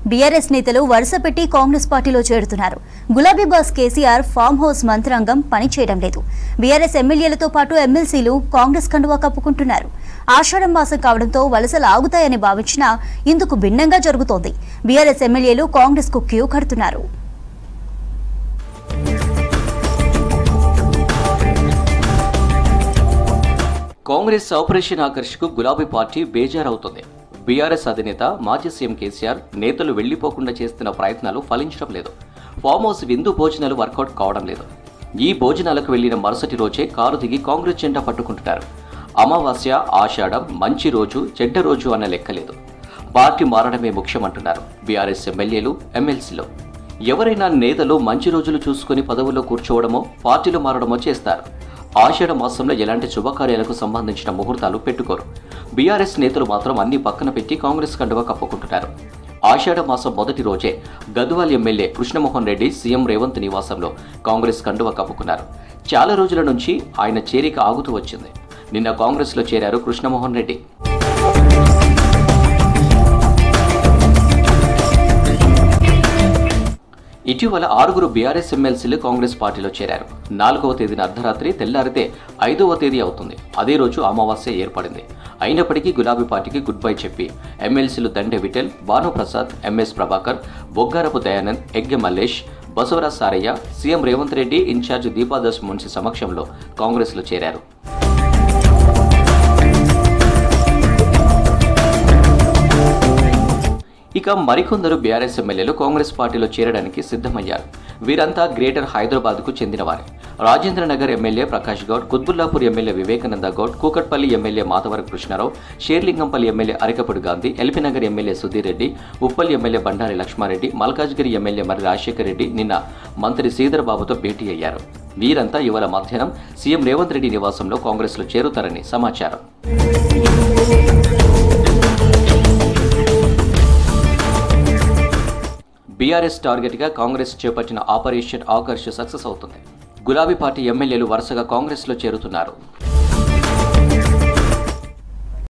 BRS నేతలు వరుస పెట్టి కాంగ్రెస్ పార్టీలో చేరుతున్నారు. గులాబీ బాస్ కేసీఆర్ ఫామ్ హౌస్ మంత్రాంగం పనిచేయడం లేదు. బీఆర్ఎస్ ఎమ్మెల్యేలతో పాటు ఎమ్మెల్సీలు కాంగ్రెస్ కండువా కప్పుకుంటున్నారు. ఆషాఢం మాసం కావడంతో వలసలు ఆగుతాయని భావించినా ఇందుకు భిన్నంగా జరుగుతోంది. బీఆర్ఎస్ ఎమ్మెల్యేలు కాంగ్రెస్ కు క్యూ కడుతున్నారు. కాంగ్రెస్ ఆపరేషన్ ఆకర్షకు గులాబీ పార్టీ బేజారవుతుంది. బీఆర్ఎస్ అధినేత మాజీ సీఎం కేసీఆర్ నేతలు వెళ్లిపోకుండా చేస్తున్న ప్రయత్నాలు ఫలించడం లేదు. ఫామ్ హౌస్ విందు భోజనాలు వర్కౌట్ కావడం లేదు. ఈ భోజనాలకు వెళ్లిన మరుసటి రోజే కారు దిగి కాంగ్రెస్ జెండా పట్టుకుంటున్నారు. అమావాస్య, ఆషాఢం, మంచి రోజు, చెడ్డ రోజు అన్న లెక్కలేదు. పార్టీ మారడమే ముఖ్యమంటున్నారు బీఆర్ఎస్ ఎమ్మెల్యేలు, ఎమ్మెల్సీలు. ఎవరైనా నేతలు మంచి రోజులు చూసుకుని పదవుల్లో కూర్చోవడమో, పార్టీలు మారడమో చేస్తారు. ఆషాఢ మాసంలో ఎలాంటి శుభకార్యాలకు సంబంధించిన ముహూర్తాలు పెట్టుకోరు. బీఆర్ఎస్ నేతలు మాత్రం అన్ని పక్కన పెట్టి కాంగ్రెస్ కండువా కప్పుకుంటున్నారు. ఆషాఢ మాసం మొదటి రోజే గద్వాల్ ఎమ్మెల్యే కృష్ణమోహన్ రెడ్డి సీఎం రేవంత్ నివాసంలో కాంగ్రెస్ కండువా కప్పుకున్నారు. చాలా రోజుల నుంచి ఆయన చేరిక ఆగుతూ వచ్చింది. నిన్న కాంగ్రెస్లో చేరారు కృష్ణమోహన్ రెడ్డి. ఇటీవల 6 బీఆర్ఎస్ ఎమ్మెల్సీలు కాంగ్రెస్ పార్టీలో చేరారు. 4వ తేదీన అర్ధరాత్రి, తెల్లారితే 5వ తేదీ అవుతుంది. అదే రోజు అమావాస్య ఏర్పడింది. అయినప్పటికీ గులాబీ పార్టీకి గుడ్ బై చెప్పి ఎమ్మెల్సీలు Dande Vithal, Bhanuprasad, MS Prabhakar, Boggarapu Dayanand, Egge Mallesh, Basavaraj Sarayya, CM Revanth Reddy in charge Deepadas Munshi సమక్షంలో కాంగ్రెస్లో చేరారు. ఇక మరికొందరు బీఆర్ఎస్ ఎమ్మెల్యేలు కాంగ్రెస్ పార్టీలో చేరడానికి సిద్ధమయ్యారు. వీరంతా గ్రేటర్ హైదరాబాద్కు చెందినవారే. Rajendranagar MLA Prakash Goud, Quthbullapur MLA Vivekananda Goud, Kukatpally MLA Madhavaram Krishnarao, Serilingampally MLA Arikepudi Gandhi, LB Nagar MLA Sudheer Reddy, Uppal MLA Bandari Lakshmareddy, Malkajgiri MLA Marri Rajasekhar Reddy నిన్న మంత్రి శ్రీధర్ బాబుతో భేటీ అయ్యారు. వీరంతా ఇవాళ మధ్యాహ్నం సీఎం రేవంత్ రెడ్డి నివాసంలో కాంగ్రెస్లో చేరుతారని సమాచారం. బీఆర్ఎస్ టార్గెట్గా కాంగ్రెస్ చేపట్టిన ఆపరేషన్ ఆకర్ష్ సక్సెస్ అవుతుంది. గులాబీ పార్టీ ఎమ్మెల్యేలు వరుసగా కాంగ్రెస్లో చేరుతున్నారు.